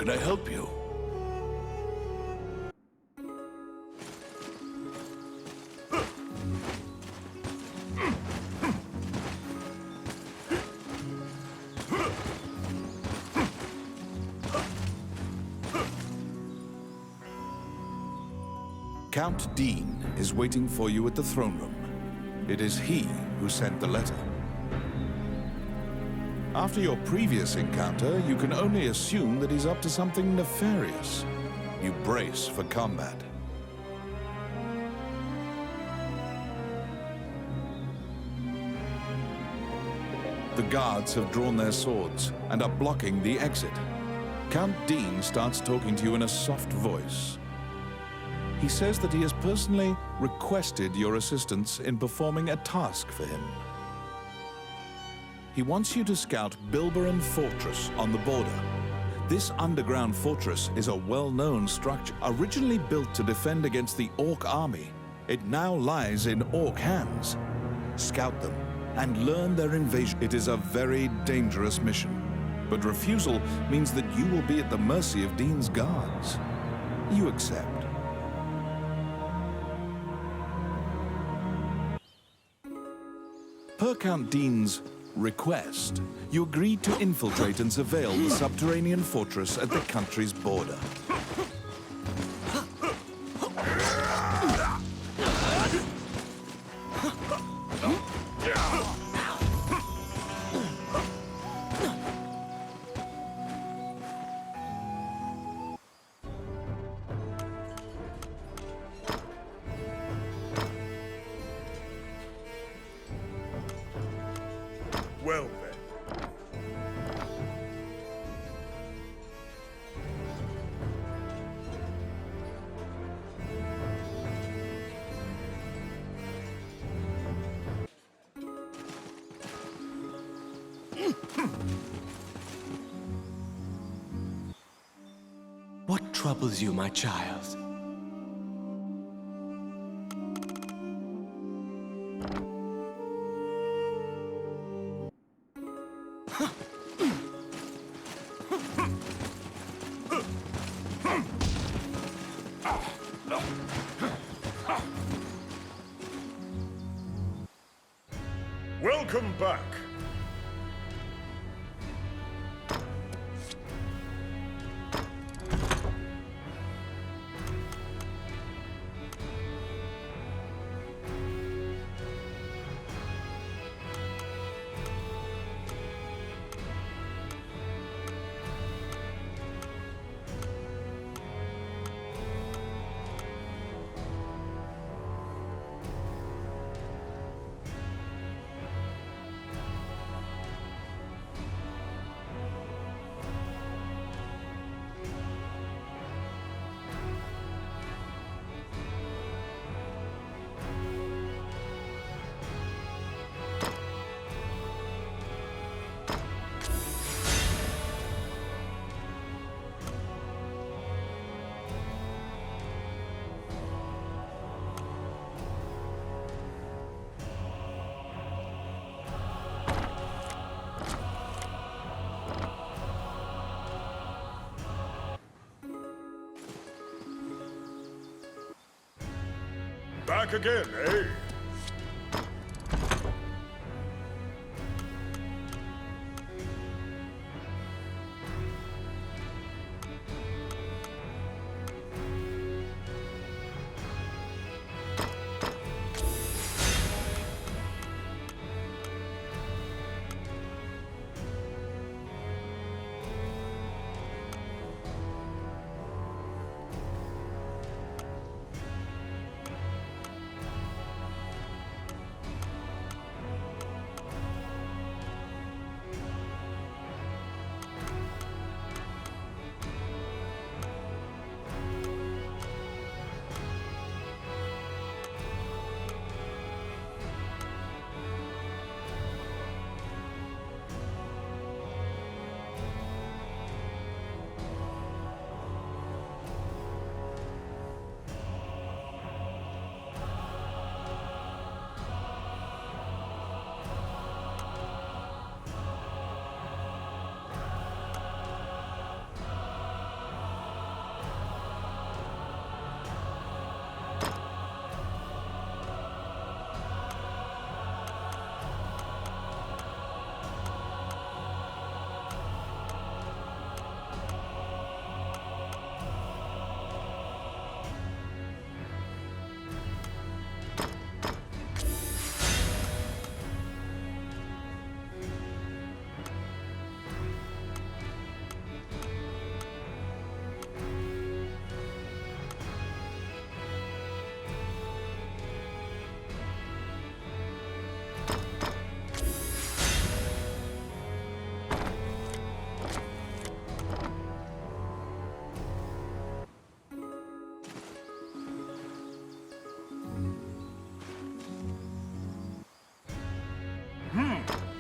can I help you? Count Dean is waiting for you at the throne room. It is he who sent the letter. After your previous encounter, you can only assume that he's up to something nefarious. You brace for combat. The guards have drawn their swords and are blocking the exit. Count Dean starts talking to you in a soft voice. He says that he has personally requested your assistance in performing a task for him. He wants you to scout Bilbaron Fortress on the border. This underground fortress is a well-known structure. Originally built to defend against the Orc army, it now lies in Orc hands. Scout them and learn their invasion. It is a very dangerous mission, but refusal means that you will be at the mercy of Dean's guards. You accept. Per Count Dean's request, you agreed to infiltrate and surveil the subterranean fortress at the country's border. Well then. What troubles you, my child? Welcome back. Back again, eh?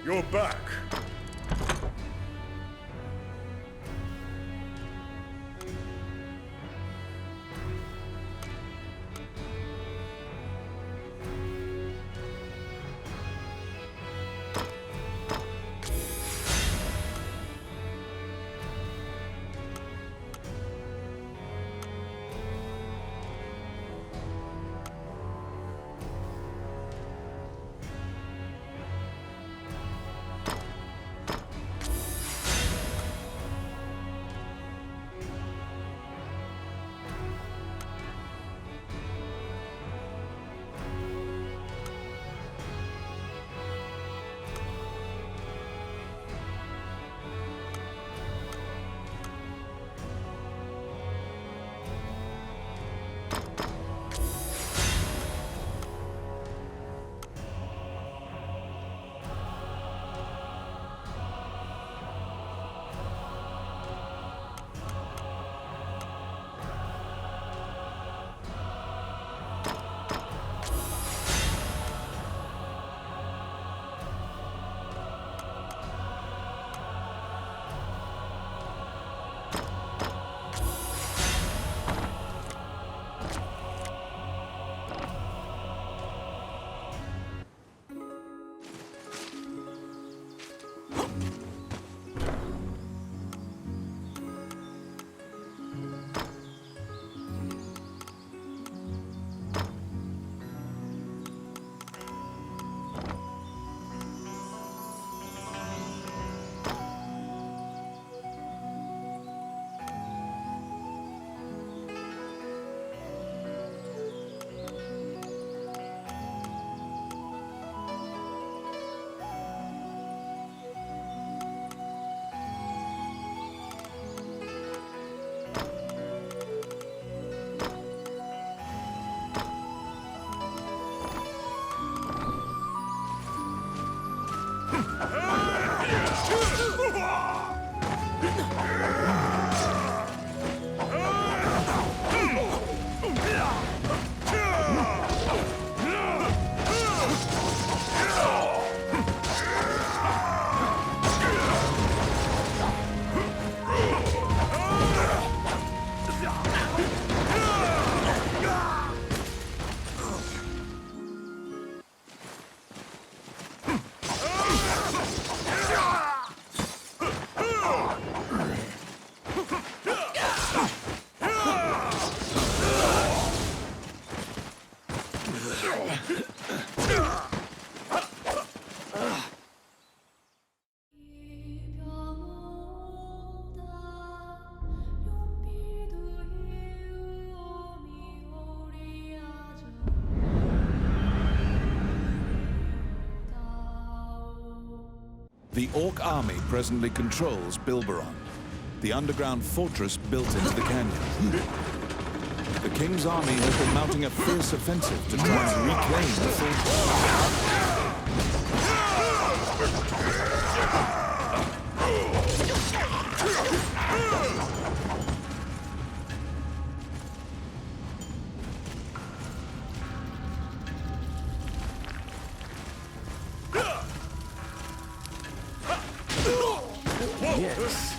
You're back. The Orc army presently controls Bilbaron, the underground fortress built into the canyon. The King's army has been mounting a fierce offensive to try and reclaim the fortress. Yes.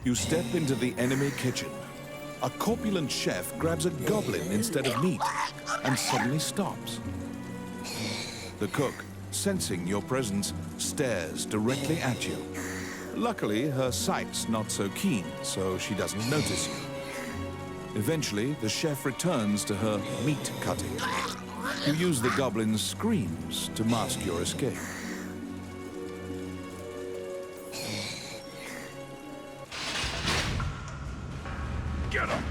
You step into the enemy kitchen. A corpulent chef grabs a goblin instead of meat and suddenly stops. The cook, sensing your presence, stares directly at you. Luckily, her sight's not so keen, so she doesn't notice you. Eventually, the chef returns to her meat cutting. You use the goblin's screams to mask your escape. Get him!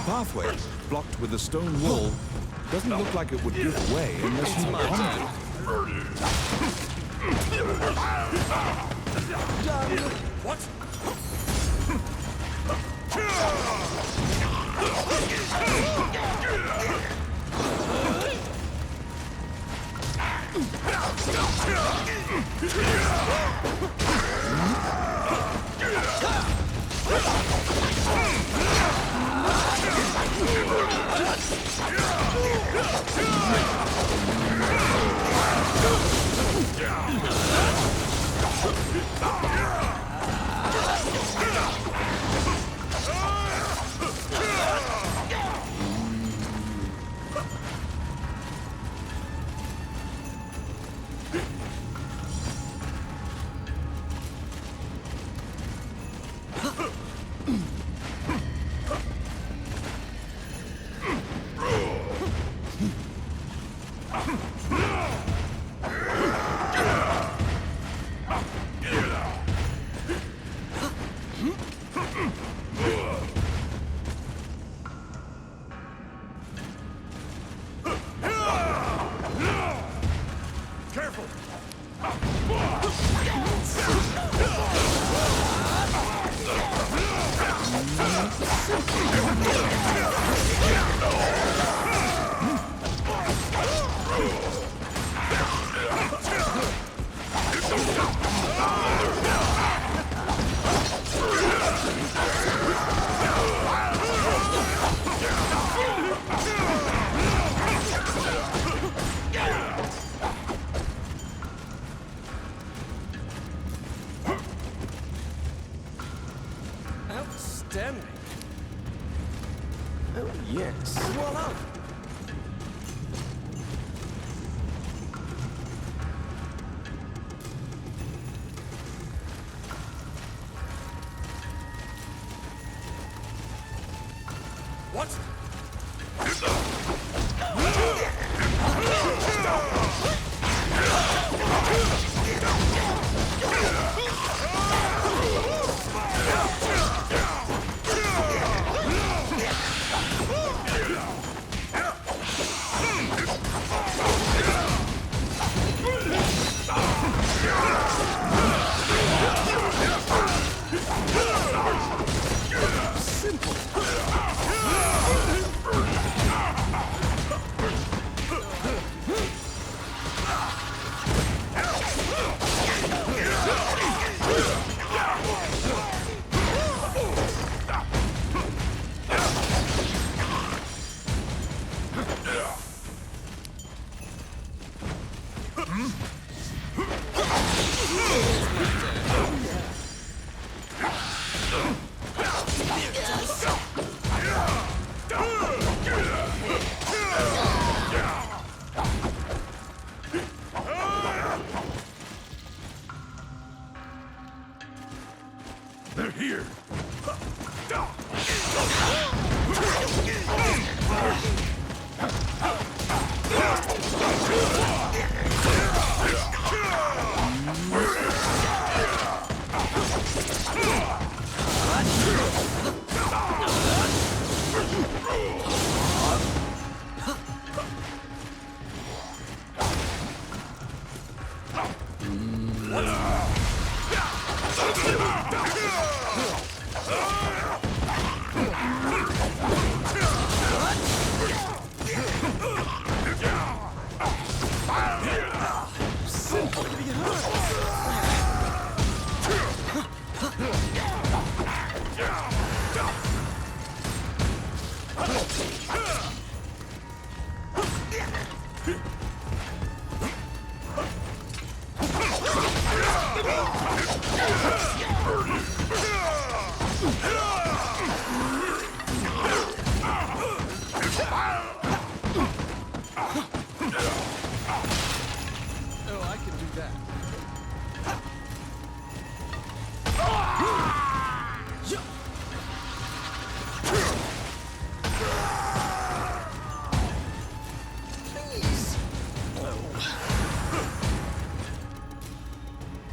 Pathway, blocked with a stone wall, doesn't look like it would give way unless you pummeled it. What? Outstanding. Oh, yes. Voila. What? They're here.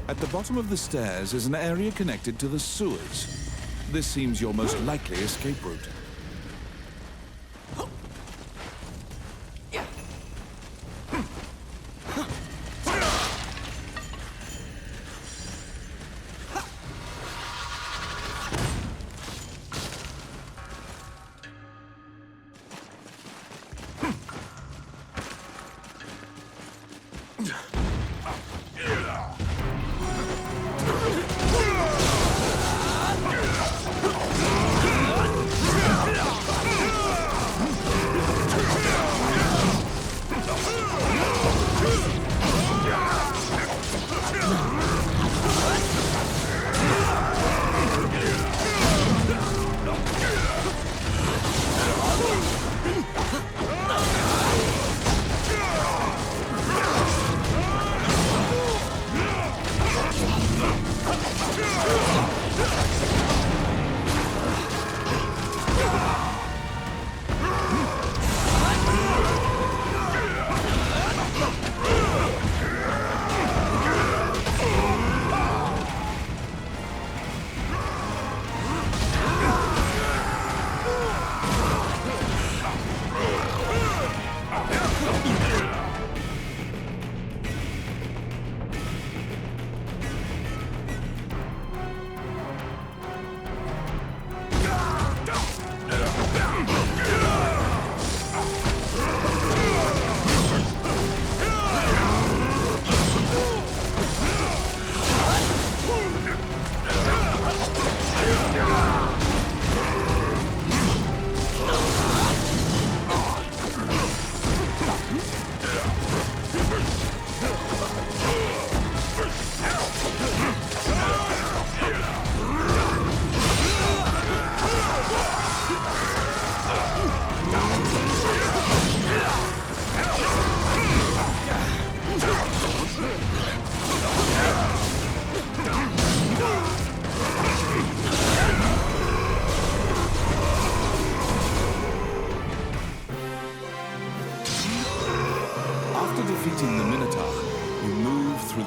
At the bottom of the stairs is an area connected to the sewers. This seems your most likely escape route.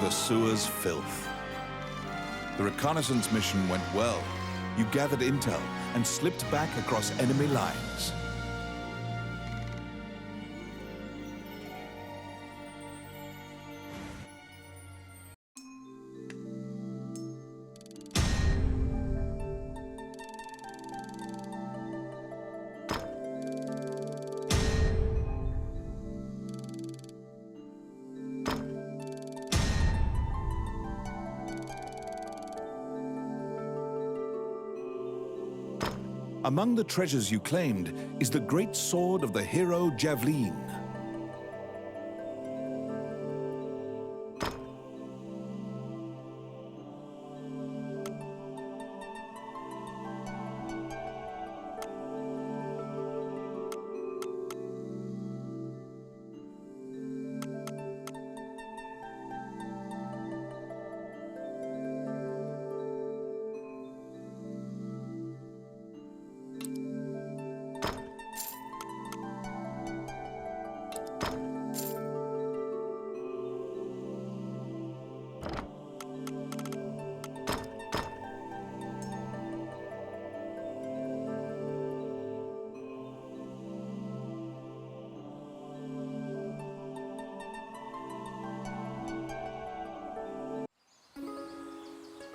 Sewer's filth. The reconnaissance mission went well. You gathered intel and slipped back across enemy lines. Among the treasures you claimed is the great sword of the hero Javelin.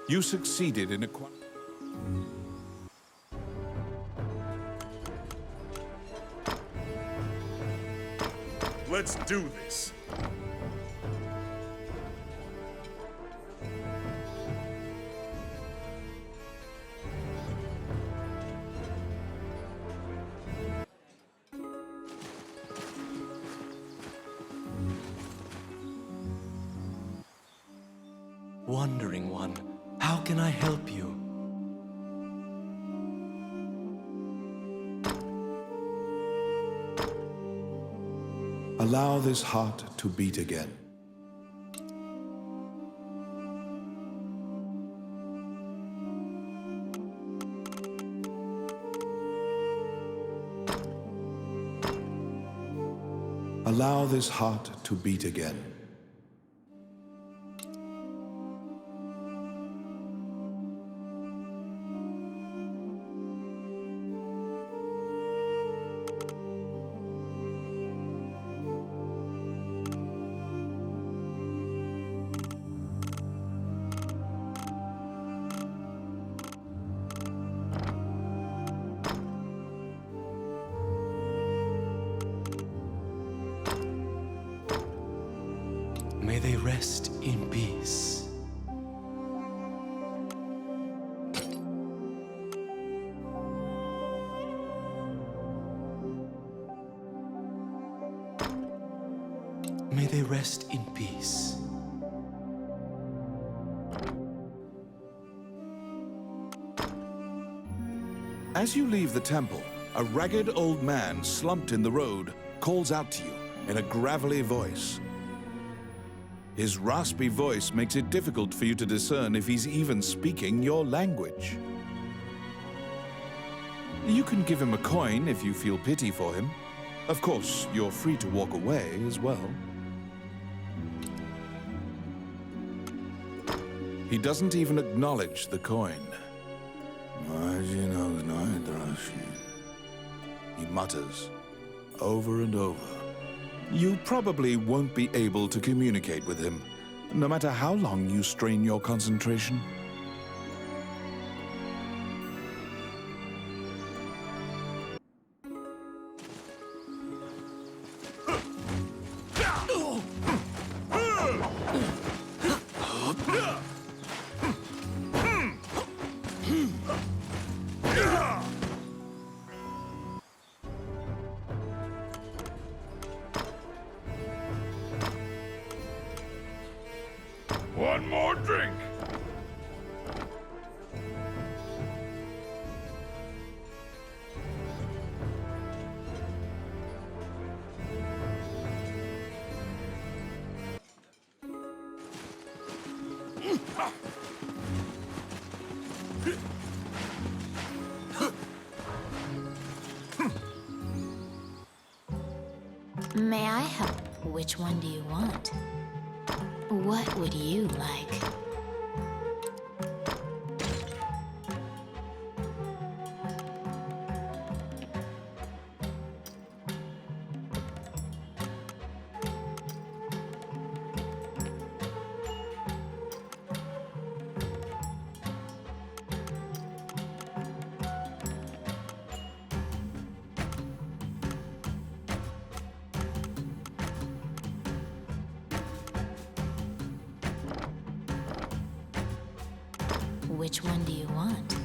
You succeeded in acquiring... Let's do this. Wandering One, how can I help you? Allow this heart to beat again. Allow this heart to beat again. May they rest in peace. May they rest in peace. As you leave the temple, a ragged old man slumped in the road calls out to you in a gravelly voice. His raspy voice makes it difficult for you to discern if he's even speaking your language. You can give him a coin if you feel pity for him. Of course, you're free to walk away as well. He doesn't even acknowledge the coin. He mutters over and over. You probably won't be able to communicate with him, no matter how long you strain your concentration. One more drink. May I help? Which one do you want? What would you like? Which one do you want?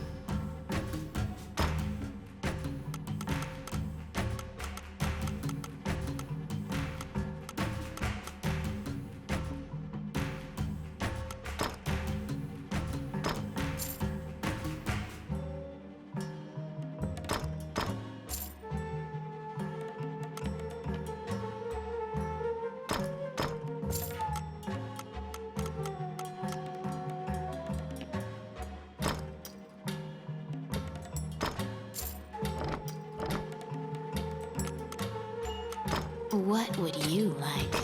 What would you like?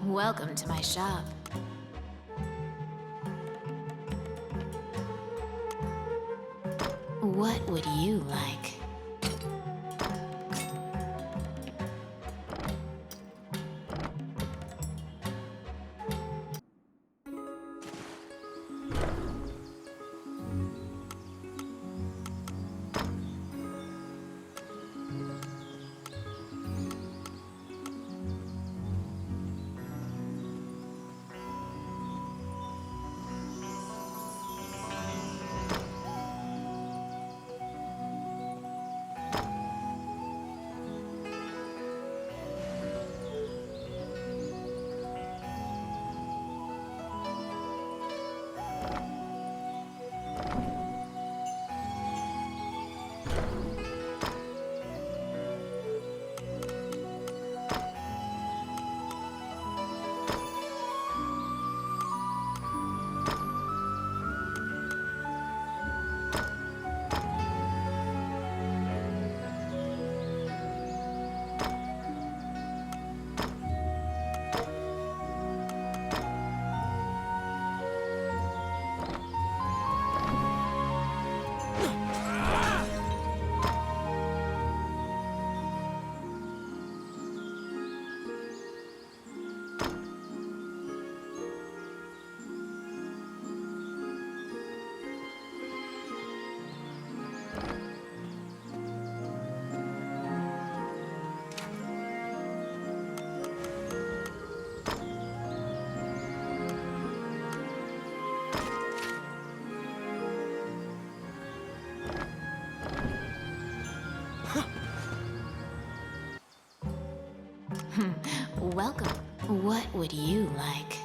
Welcome to my shop. What would you like? Welcome. What would you like?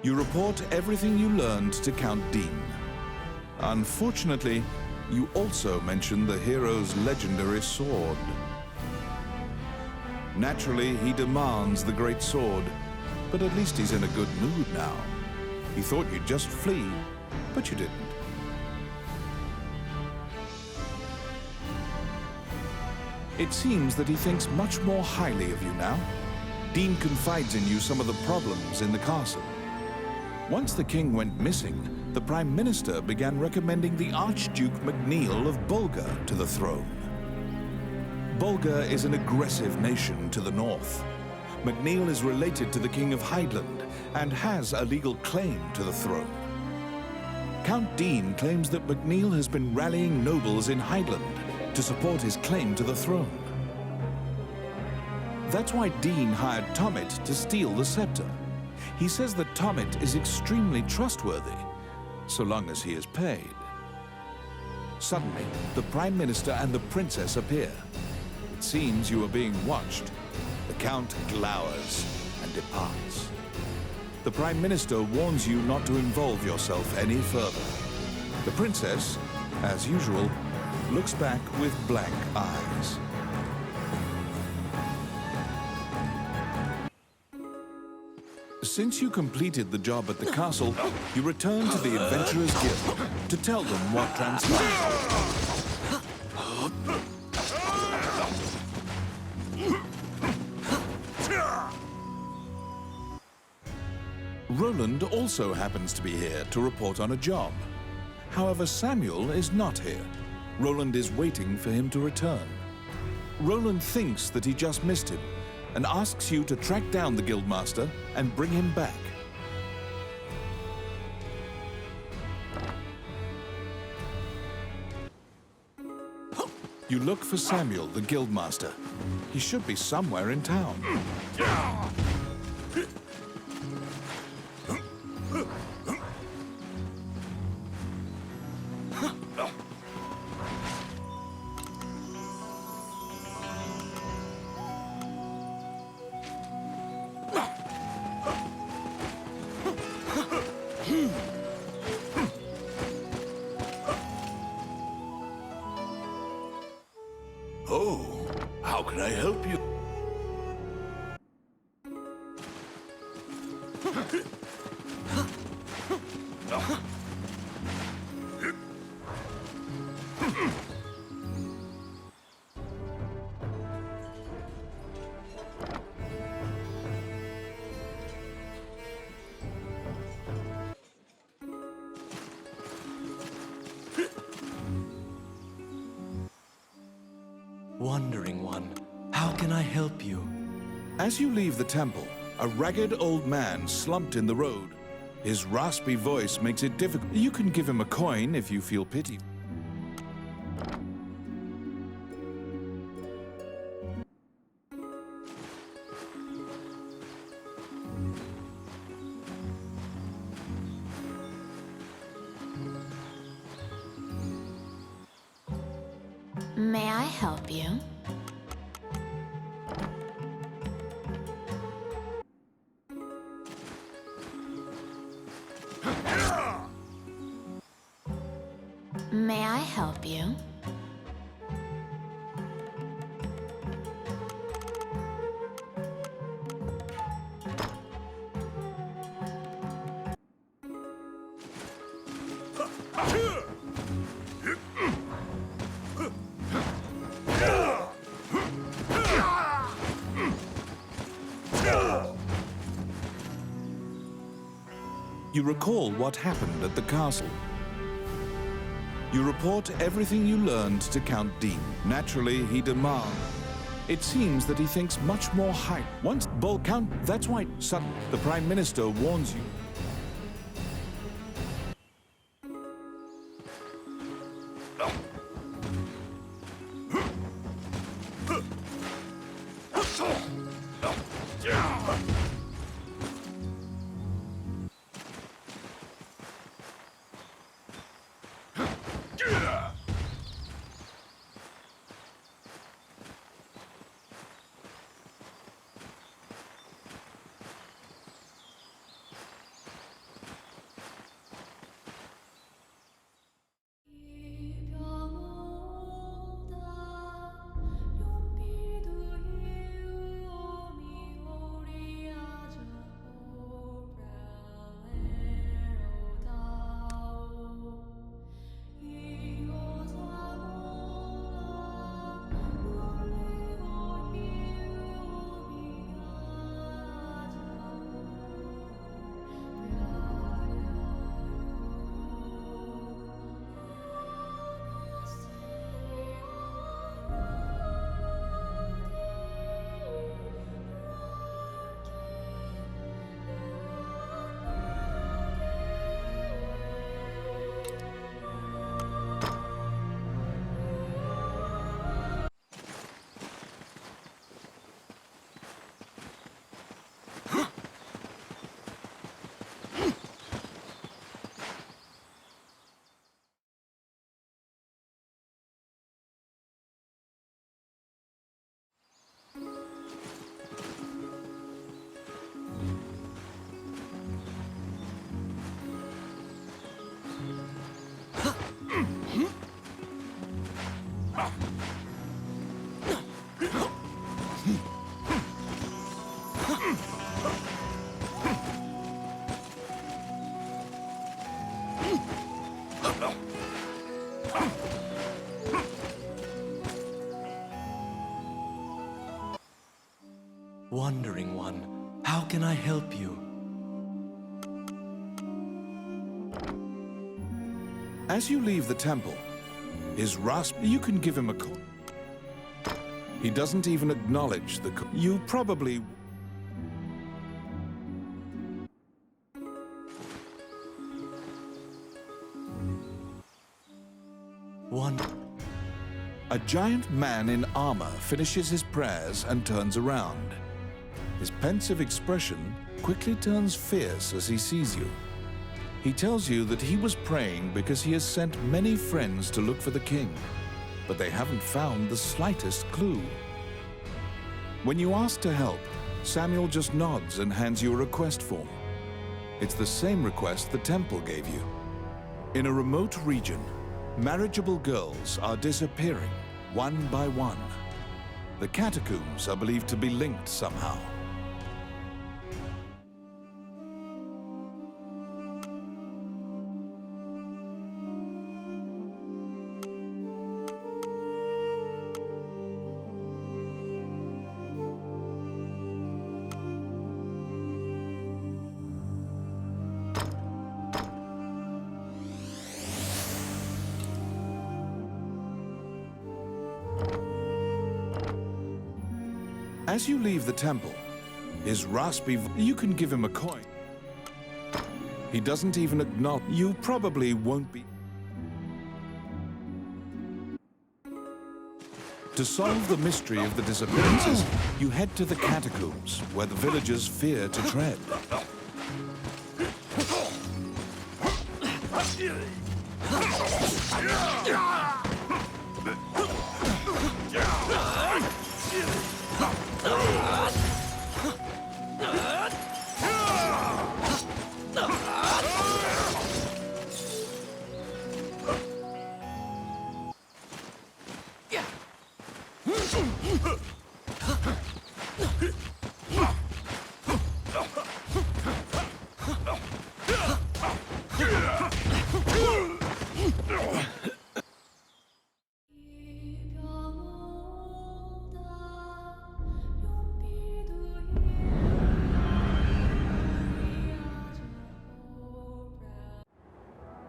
You report everything you learned to Count Dean. Unfortunately, you also mention the hero's legendary sword. Naturally, he demands the great sword, but at least he's in a good mood now. He thought you'd just flee, but you didn't. It seems that he thinks much more highly of you now. Dean confides in you some of the problems in the castle. Once the king went missing, the Prime Minister began recommending the Archduke MacNeil of Bulgar to the throne. Bulgar is an aggressive nation to the north. MacNeil is related to the King of Highland and has a legal claim to the throne. Count Dean claims that MacNeil has been rallying nobles in Highland to support his claim to the throne. That's why Dean hired Tommet to steal the scepter. He says that Tommet is extremely trustworthy, so long as he is paid. Suddenly, the Prime Minister and the Princess appear. It seems you are being watched. The Count glowers and departs. The Prime Minister warns you not to involve yourself any further. The Princess, as usual, looks back with blank eyes. Since you completed the job at the castle, you return to the Adventurers Guild to tell them what transpired. Roland also happens to be here to report on a job. However, Samuel is not here. Roland is waiting for him to return. Roland thinks that he just missed him and asks you to track down the Guildmaster and bring him back. You look for Samuel, the Guildmaster. He should be somewhere in town. Oh, how can I help you? Wandering One, how can I help you? As you leave the temple, a ragged old man slumped in the road. His raspy voice makes it difficult. You can give him a coin if you feel pity. May I help you? May I help you? You recall what happened at the castle. You report everything you learned to Count Dean. Naturally, he demands. It seems that he thinks much more high. Once Count, that's why suddenly the Prime Minister warns you. Wandering One, how can I help you? As you leave the temple, you can give him a call. He doesn't even acknowledge the you probably... A giant man in armor finishes his prayers and turns around. His pensive expression quickly turns fierce as he sees you. He tells you that he was praying because he has sent many friends to look for the king, but they haven't found the slightest clue. When you ask to help, Samuel just nods and hands you a request form. It's the same request the temple gave you. In a remote region, marriageable girls are disappearing, one by one. The catacombs are believed to be linked somehow. As you leave the temple, you can give him a coin. He doesn't even acknowledge. You probably won't be. To solve the mystery of the disappearances, you head to the catacombs, where the villagers fear to tread.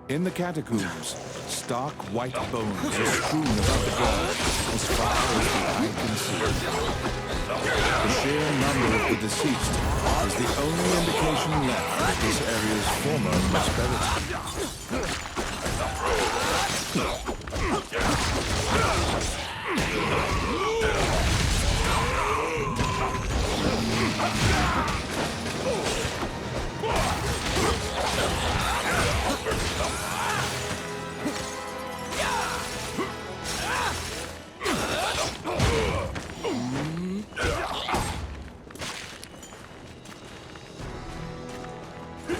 In the catacombs, stark white bones are strewn about the ground as far as the eye can see. The sheer number of the deceased is the only indication left of this area's former prosperity.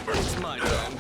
It's my turn.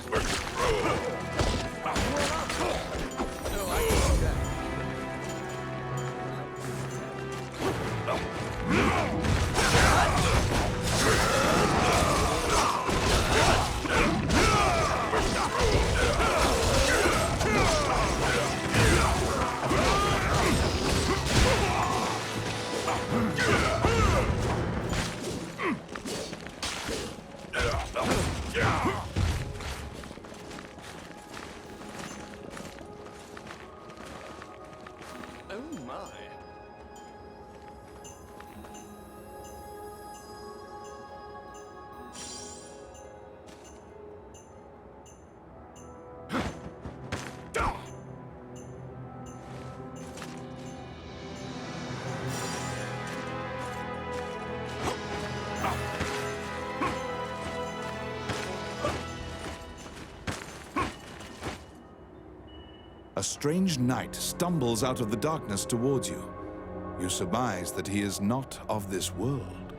A strange knight stumbles out of the darkness towards you. You surmise that he is not of this world.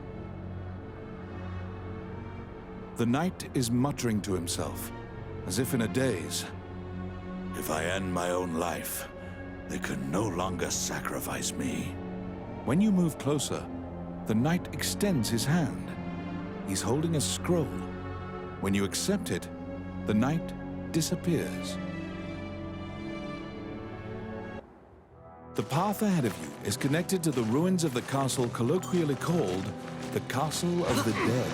The knight is muttering to himself, as if in a daze. If I end my own life, they can no longer sacrifice me. When you move closer, the knight extends his hand. He's holding a scroll. When you accept it, the knight disappears. The path ahead of you is connected to the ruins of the castle colloquially called the Castle of the Dead.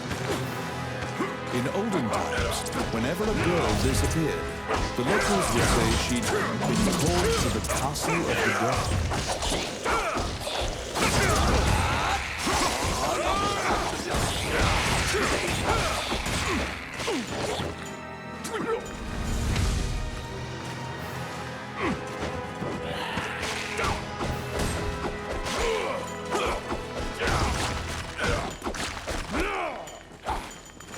In olden times, whenever a girl disappeared, the locals would say she'd been called to the Castle of the Dead.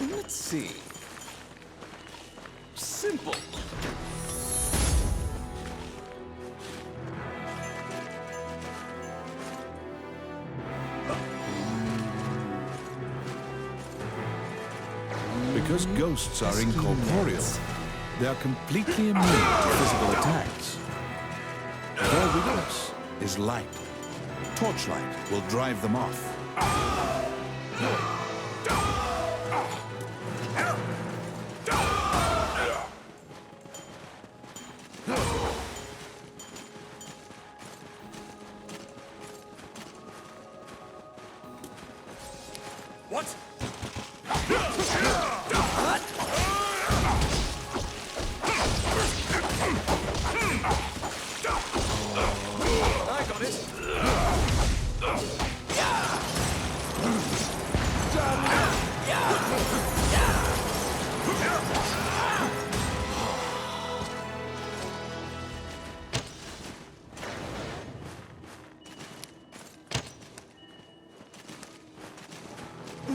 Let's see. Simple. Because ghosts are incorporeal, they are completely immune to physical attacks. Their weakness is light. Torchlight will drive them off. What? I got it.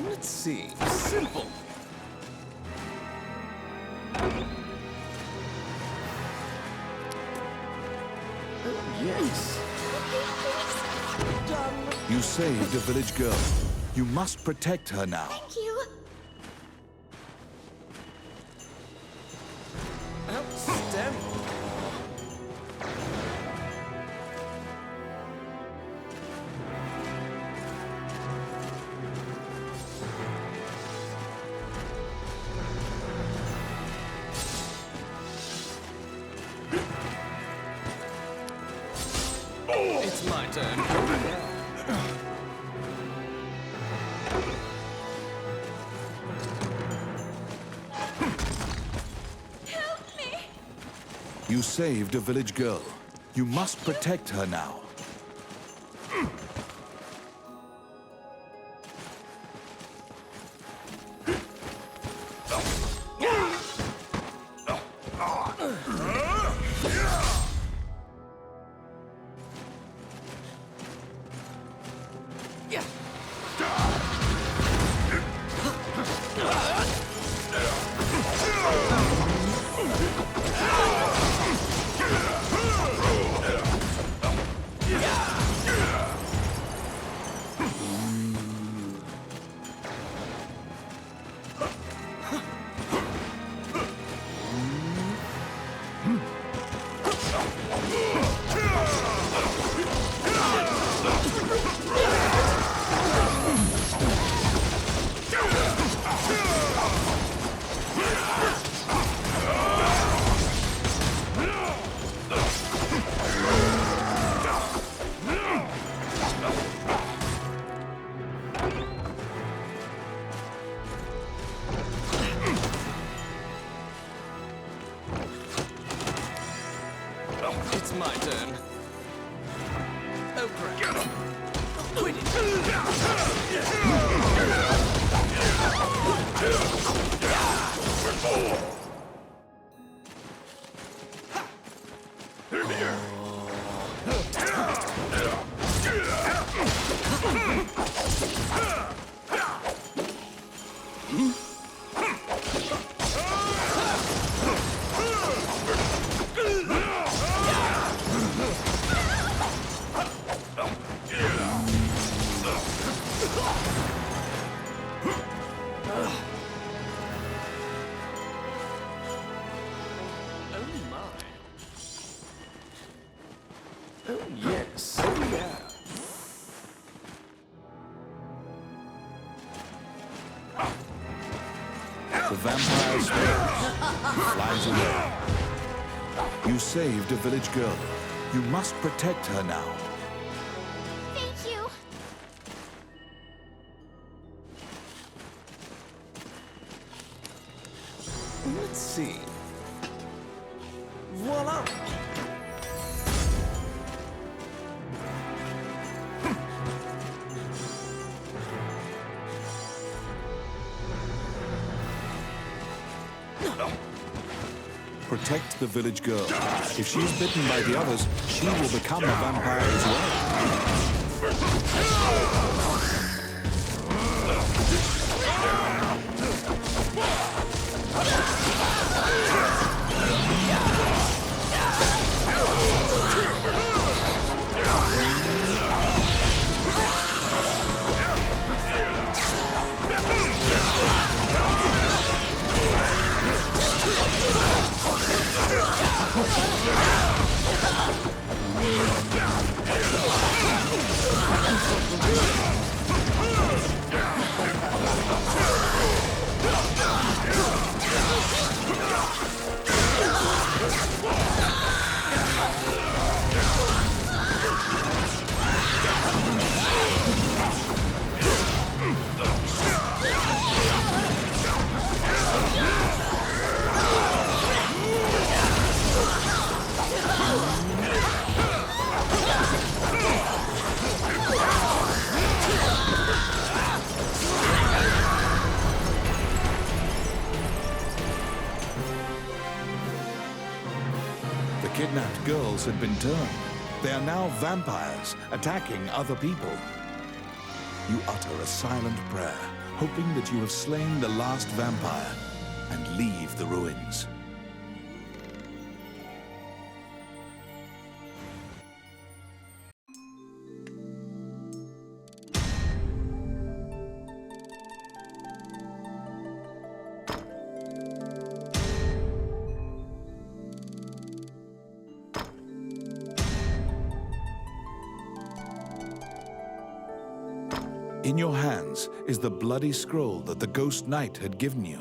Let's see. Simple. Oh, yes. You saved a village girl. You must protect her now. Thank you. Outstanding. It's my turn. Help me. You saved a village girl. You must protect her now. It's my turn. Oh, crap. Quit Yes. Oh, yeah. The vampire swims, flies away. You saved a village girl. You must protect her now. Thank you. Let's see. Voila! Protect the village girl. If she is bitten by the others, she will become a vampire as well. The kidnapped girls had been turned. They are now vampires, attacking other people. You utter a silent prayer, hoping that you have slain the last vampire, and leave the ruins. In your hands is the bloody scroll that the Ghost Knight had given you.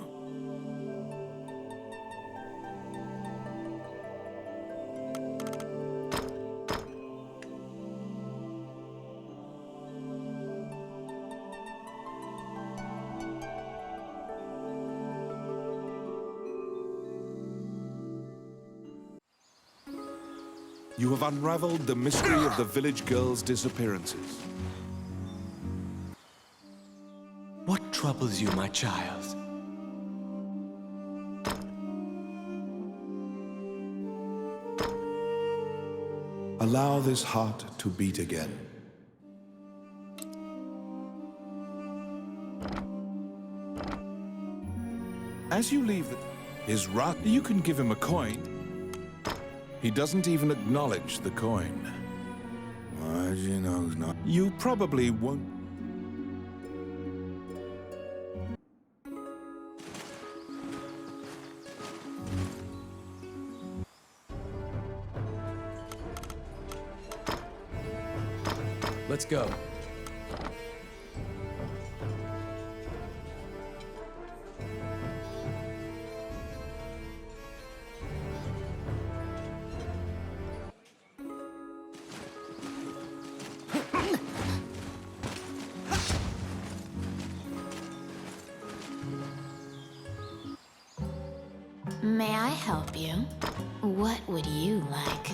You have unraveled the mystery of the village girls' disappearances. What troubles you, my child? Allow this heart to beat again. As you leave his wrath, you can give him a coin. He doesn't even acknowledge the coin. You probably won't. Let's go. May I help you? What would you like?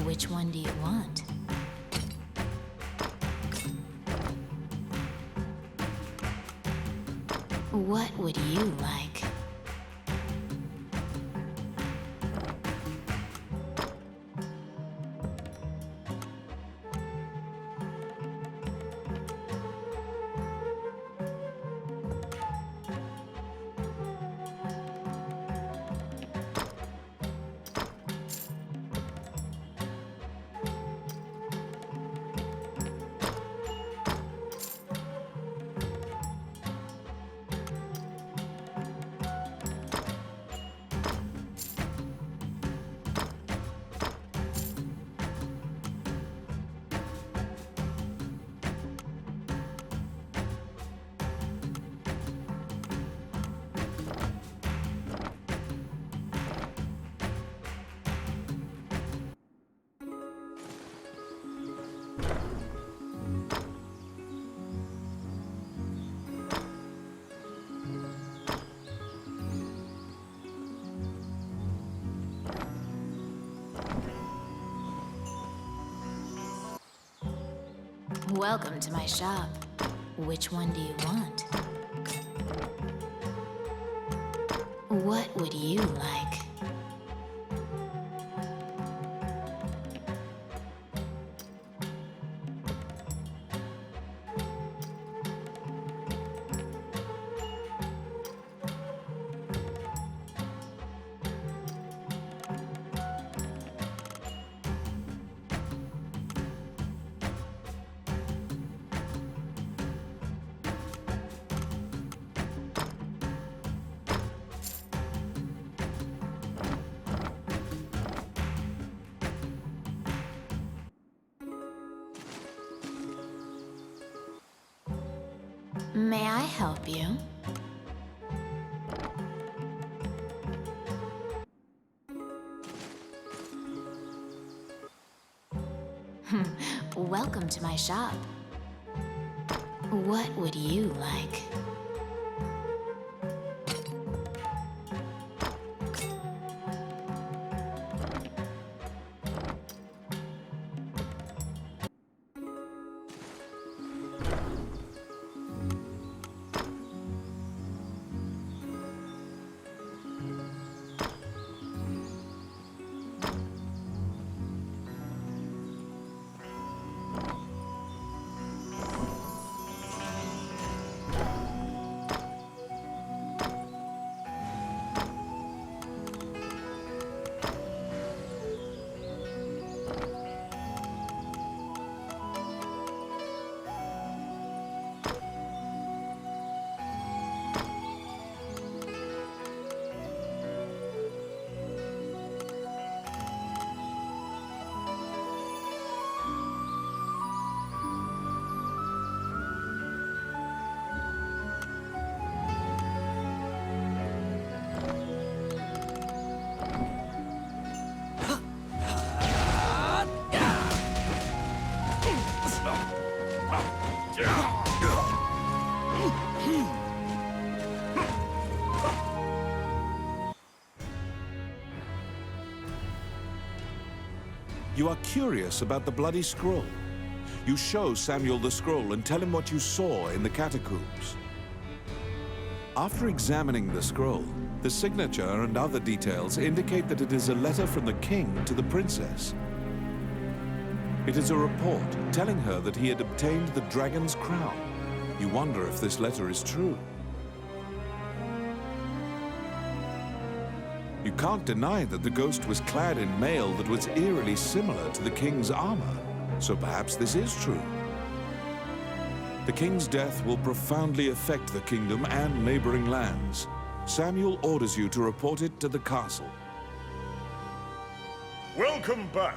Which one do you want? What would you like? Welcome to my shop. Which one do you want? What would you like? May I help you? Welcome to my shop. What would you like? You are curious about the bloody scroll. You show Samuel the scroll and tell him what you saw in the catacombs. After examining the scroll, the signature and other details indicate that it is a letter from the king to the princess. It is a report telling her that he had obtained the dragon's crown. You wonder if this letter is true. You can't deny that the ghost was clad in mail that was eerily similar to the king's armor, so perhaps this is true. The king's death will profoundly affect the kingdom and neighboring lands. Samuel orders you to report it to the castle. Welcome back.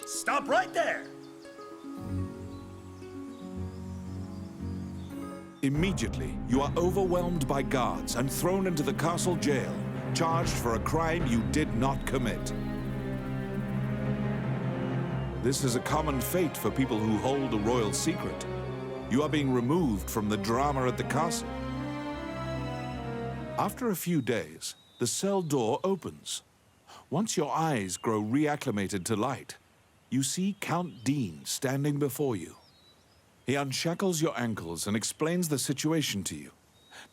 Stop right there! Immediately, you are overwhelmed by guards and thrown into the castle jail, charged for a crime you did not commit. This is a common fate for people who hold a royal secret. You are being removed from the drama at the castle. After a few days, the cell door opens. Once your eyes grow reacclimated to light, you see Count Dean standing before you. He unshackles your ankles and explains the situation to you.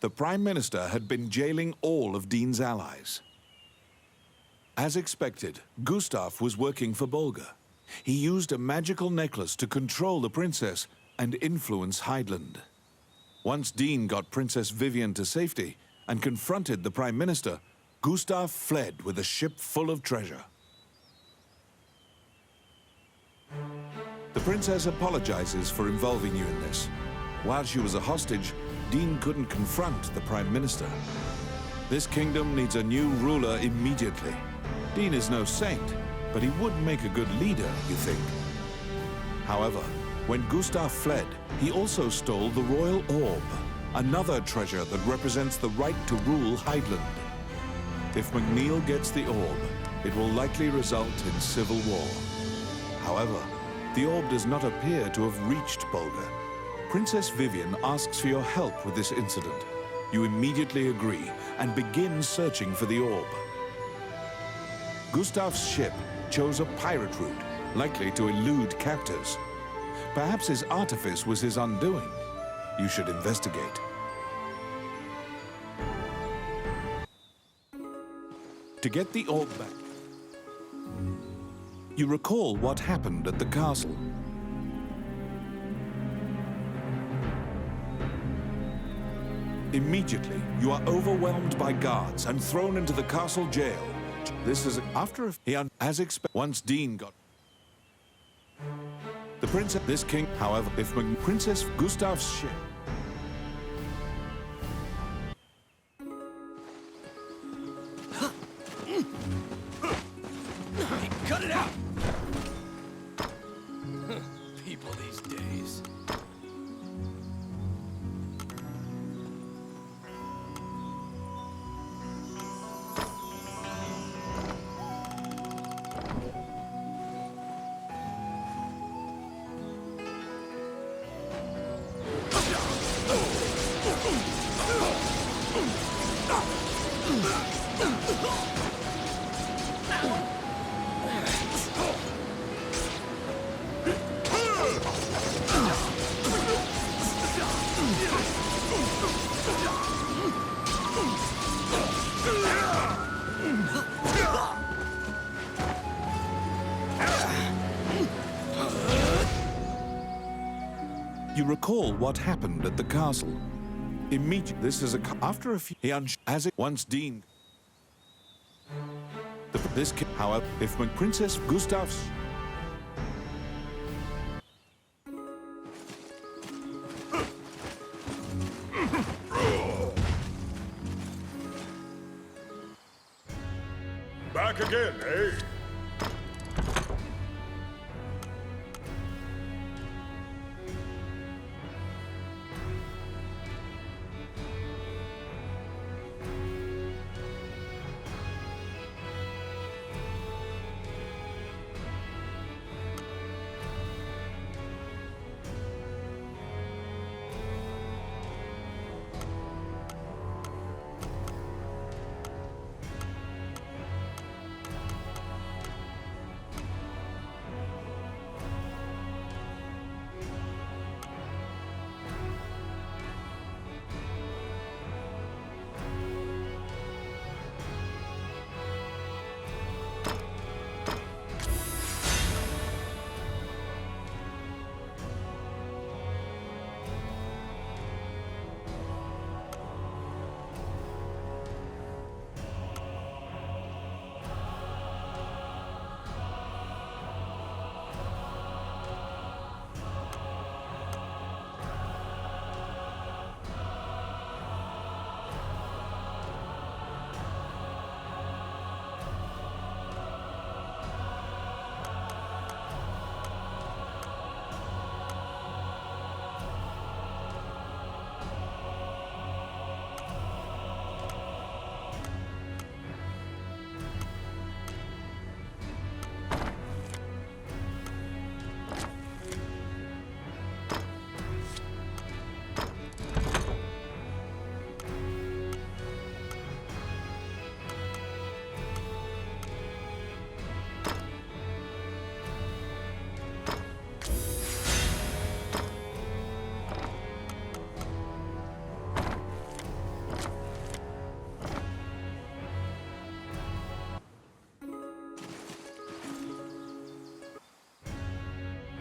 The Prime Minister had been jailing all of Dean's allies. As expected, Gustav was working for Bolga. He used a magical necklace to control the princess and influence Heidland. Once Dean got Princess Vivian to safety and confronted the Prime Minister, Gustav fled with a ship full of treasure. The princess apologizes for involving you in this. While she was a hostage, Dean couldn't confront the Prime Minister. This kingdom needs a new ruler immediately. Dean is no saint, but he would make a good leader, you think. However, when Gustav fled, he also stole the royal orb, another treasure that represents the right to rule Heidland. If McNeil gets the orb, it will likely result in civil war. However, the orb does not appear to have reached Bolga. Princess Vivian asks for your help with this incident. You immediately agree and begin searching for the orb. Gustav's ship chose a pirate route, likely to elude captors. Perhaps his artifice was his undoing. You should investigate. To get the orb back, you recall what happened at the castle. Immediately, you are overwhelmed by guards and thrown into the castle jail. This is after as expected. Once Dean got the princess, this king, however, if Princess Gustav's ship. Cut it out! People these days. You recall what happened at the castle. Immediately, this is after a few. As it once Dean. This, however, if Princess Gustav's. Back again, eh?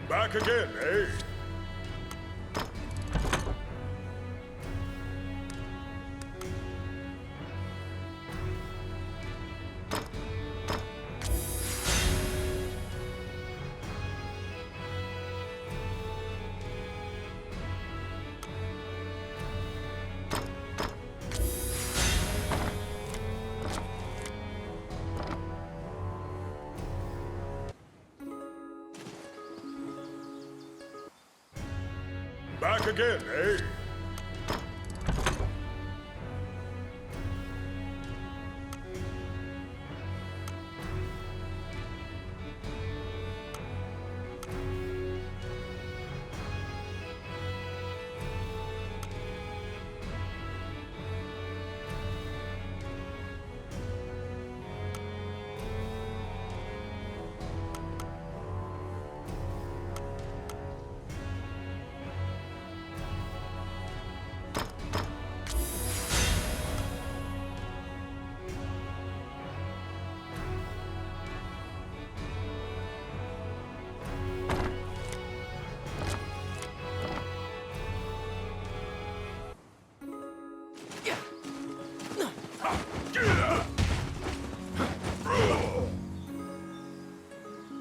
Back again, eh? Back again, eh?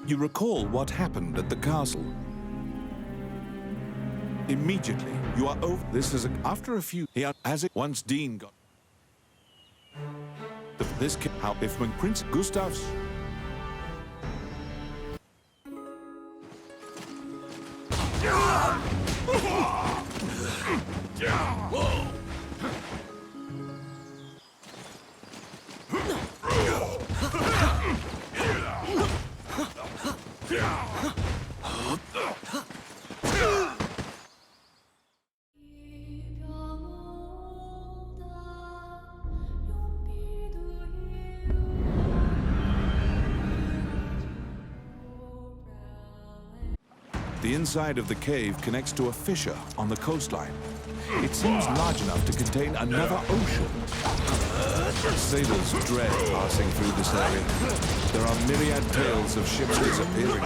You recall what happened at the castle. Immediately, you are over. This is after a few. As it once Dean got. This how if when Prince Gustav's. The inside of the cave connects to a fissure on the coastline. It seems large enough to contain another ocean. Sailors dread passing through this area. There are myriad tales of ships disappearing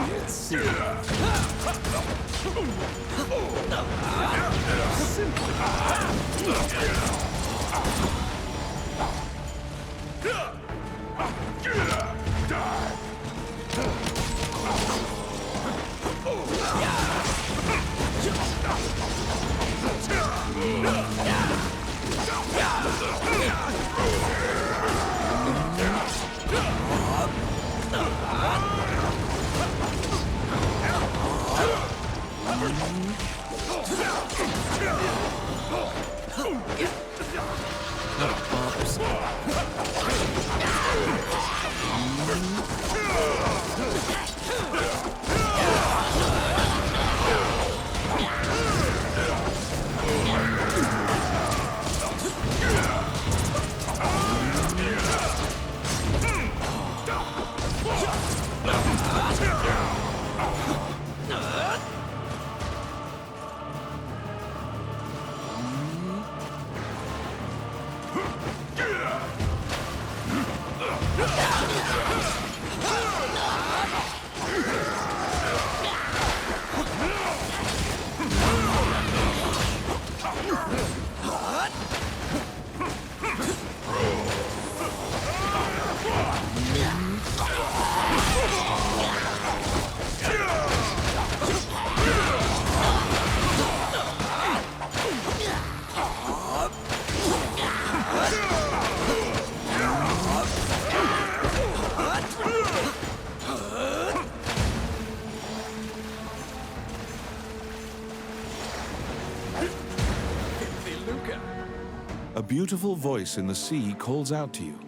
A beautiful voice in the sea calls out to you.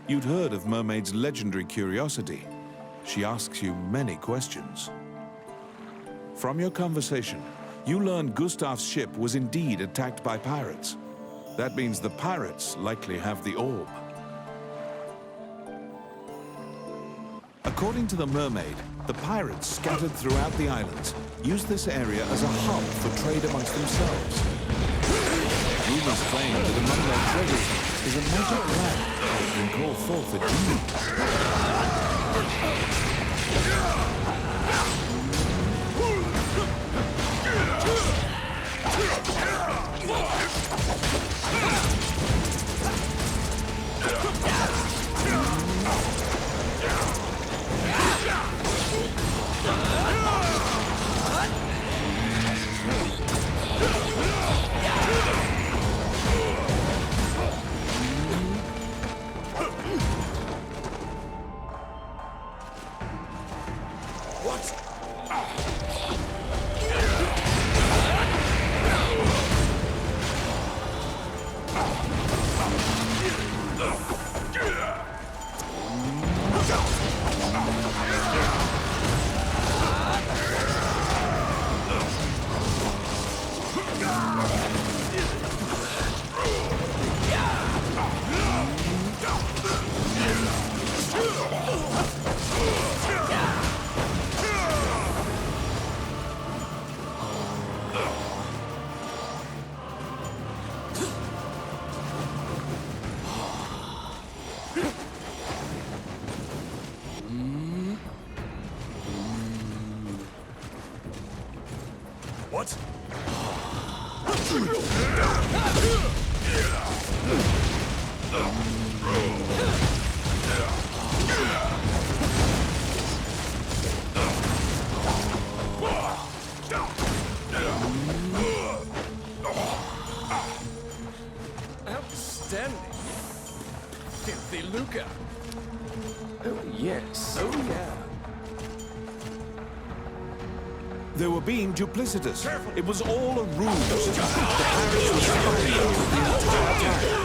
You'd heard of Mermaid's legendary curiosity. She asks you many questions. From your conversation, you learn Gustav's ship was indeed attacked by pirates. That means the pirates likely have the orb. According to the mermaid, the pirates scattered throughout the islands used this area as a hub for trade amongst themselves. Rumors claim that among their treasures is a magic lamp that can call forth a demon. What? Outstanding. Filthy Luca. Oh, yes. Oh, yeah. They were being duplicitous. It was all a ruse. The Parish was fucking you the entire time.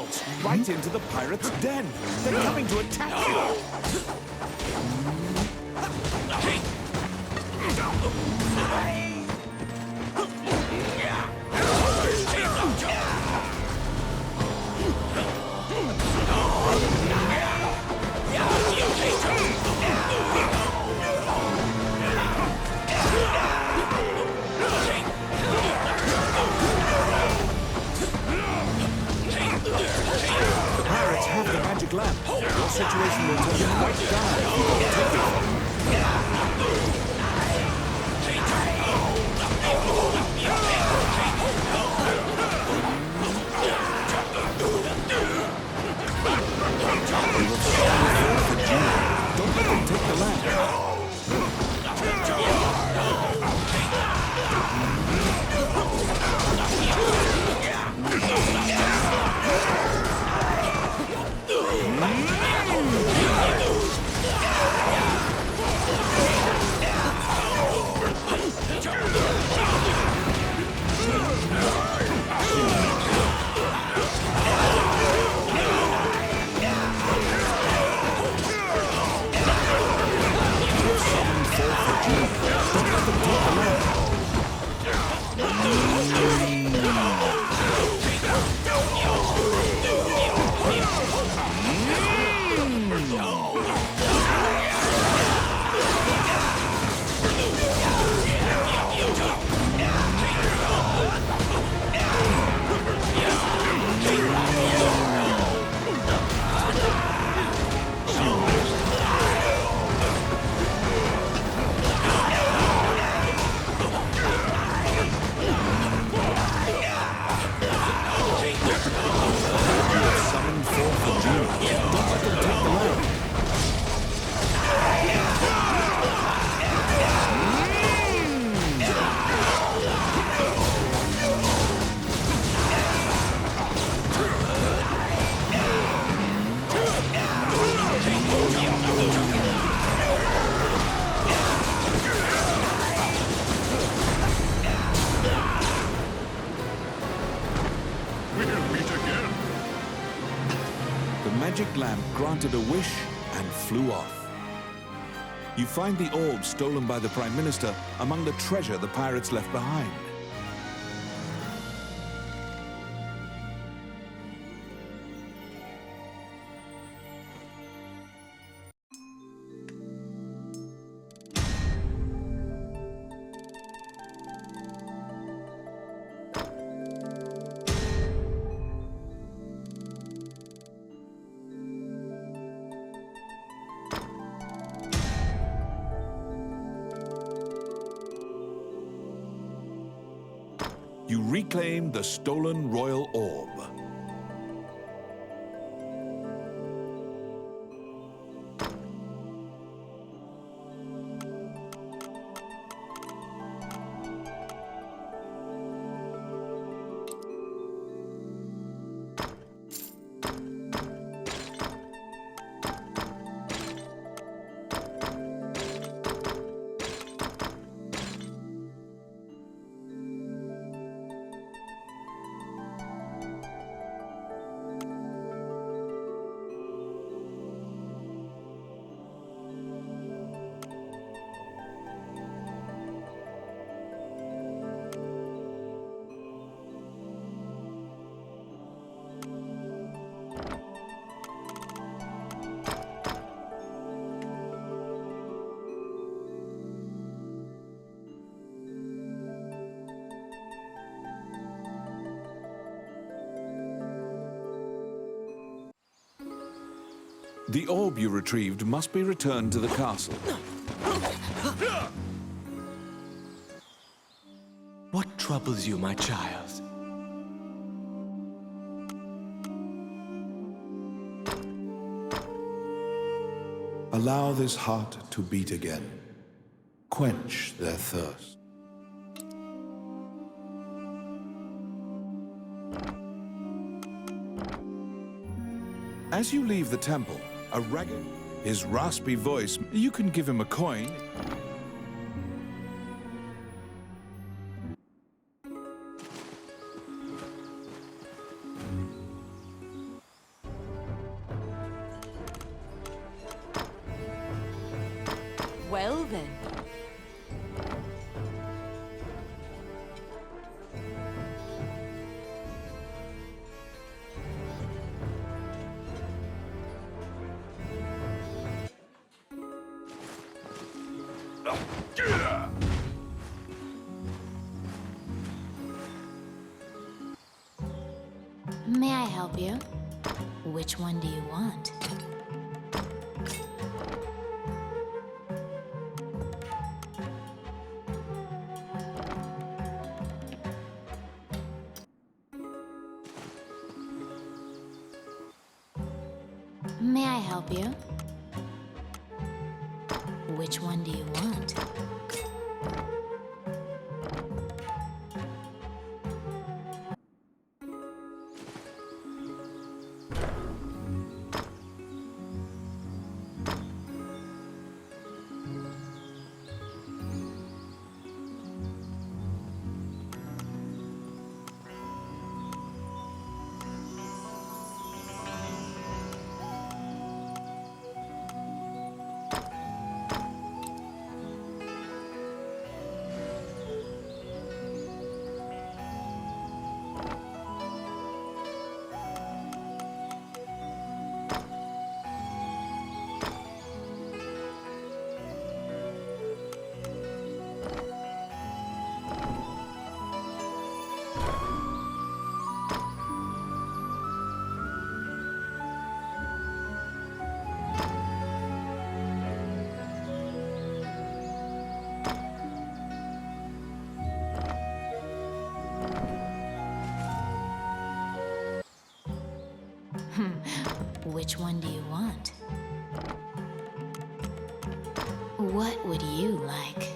bolts right into the pirates' den. They're coming to attack you. The pirates have the magic lamp. Your situation will turn quite dire if you don't take it from them. They will strongly fall for June. Don't let them take the lamp. magic lamp granted a wish and flew off. You find the orb stolen by the Prime Minister among the treasure the pirates left behind. You reclaim the stolen royal orb. The orb you retrieved must be returned to the castle. What troubles you, my child? Allow this heart to beat again. Quench their thirst. As you leave the temple, a ragged, his raspy voice, you can give him a coin. then. May I help you? Which one do you want? May I help you? Which one do you want? Which one do you want? What would you like?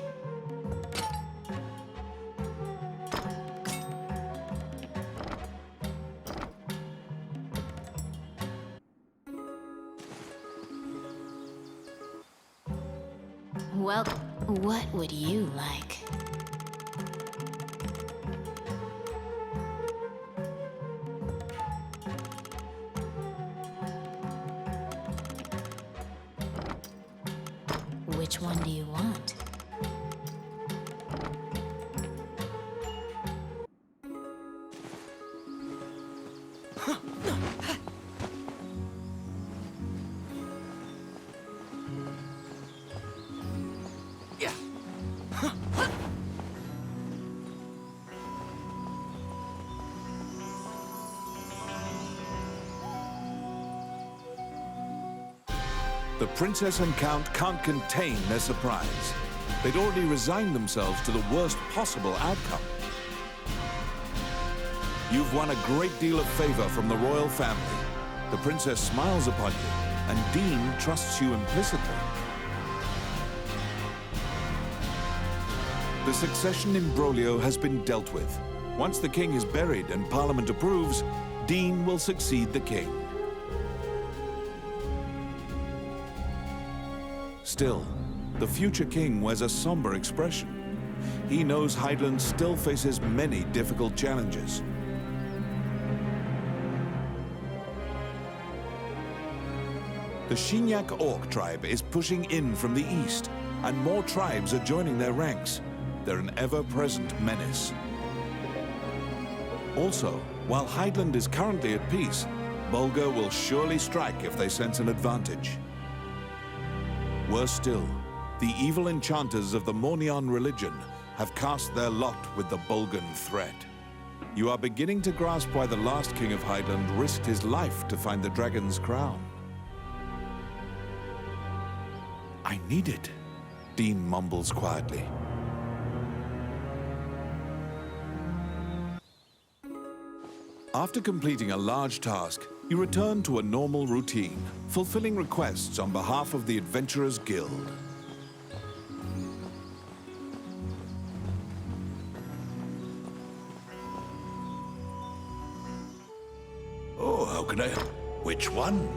Well, what would you like? Which one do you want? Yeah. The princess and count can't contain their surprise. They'd already resigned themselves to the worst possible outcome. You've won a great deal of favor from the royal family. The princess smiles upon you, and Dean trusts you implicitly. The succession imbroglio has been dealt with. Once the king is buried and Parliament approves, Dean will succeed the king. Still, the future king wears a somber expression. He knows Hydaelyn still faces many difficult challenges. The Shinyak Orc tribe is pushing in from the east, and more tribes are joining their ranks. They're an ever-present menace. Also, while Hydaelyn is currently at peace, Bulgar will surely strike if they sense an advantage. Worse still, the evil enchanters of the Mornion religion have cast their lot with the Bulgan threat. You are beginning to grasp why the last king of Hydaelyn risked his life to find the dragon's crown. I need it, Dean mumbles quietly. After completing a large task, you return to a normal routine, fulfilling requests on behalf of the Adventurers Guild. Oh, how can I... Which one?